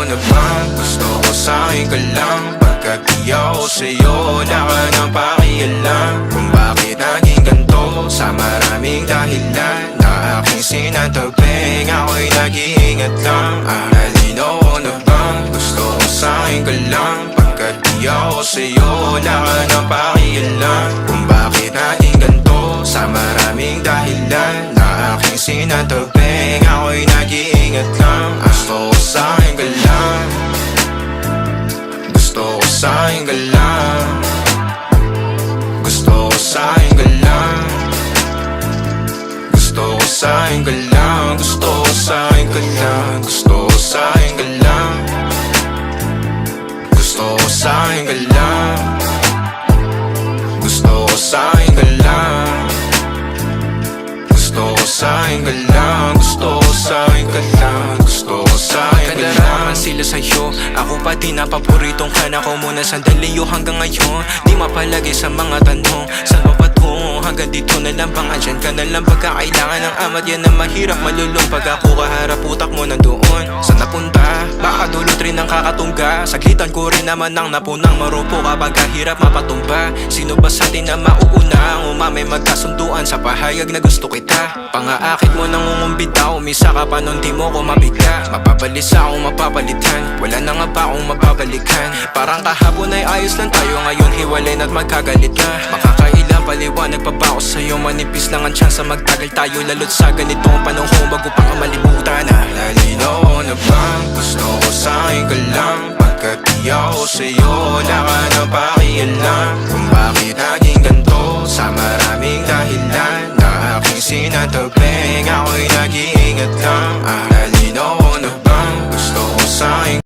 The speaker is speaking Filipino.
na bang gusto ko sa'kin ka lang? Pagkat di ako sa'yo, wala ka nang pakialam kung bakit naging ganito sa maraming dahilan na aking sinatabing ako'y nag-iingat lang. Nalinaw ko na bang gusto ko sa'kin ka lang? Pagkat di ako sa'yo, wala ka nang pakialam kung bakit naging ganito sa maraming dahilan na aking sinatabing ako'y nag-iingat lang. Gusto ko sa'kin ka lang, gusto ko sa'kin ka lang, gusto ko sa'kin ka lang, gusto ko sa'kin ka lang, gusto ko sa'kin ka lang, gusto ko sa'kin ka lang, gusto ko sa'kin ka lang, gusto ko sa'kin ka lang, gusto ko sa'kin ka lang, gusto ko sa'kin ka lang, gusto ko sa'kin ka lang. Sila sa'yo, ako pati na paboritong ka na ko muna sandali yo hanggang ngayon. Di mapalagi sa mga tanong, saan ba patungo? Hanggang dito na lang bang andyan ka na lang pagkakailangan ng amat? Yan ang mahirap malulong pag ako kaharap utak mo nandoon. Saan napunta? Baka dulot rin ang kakatungga. Saglitan ko rin naman ang napunang marupo kapag kahirap mapatumba. Sino ba sa atin na mauuna ang umamay magkasunduan sa pahayag na gusto kita? Pangaakit mo nang umumbita, umisa ka pa nun di mo ko mabigla. Mapabalisa akong mapapalitan, wala na nga ba akong mapabalikan? Parang kahapon ay ayos lang tayo, ngayon hiwalay na't magkagalit na. Makakailang paliwanag pa ba ako sa'yo? Manipis lang ang tsansa magtagal tayo lalo't sa ganitong panahon bago pa ka malimutan na. Nalinaw ko na bang gusto ko sa'kin ka lang? Pagkat di ako sa'yo, wala ka nang pakialam kung bakit naging ganito sa maraming dahilan na aking sinatabing ako'y nag-iingat lang.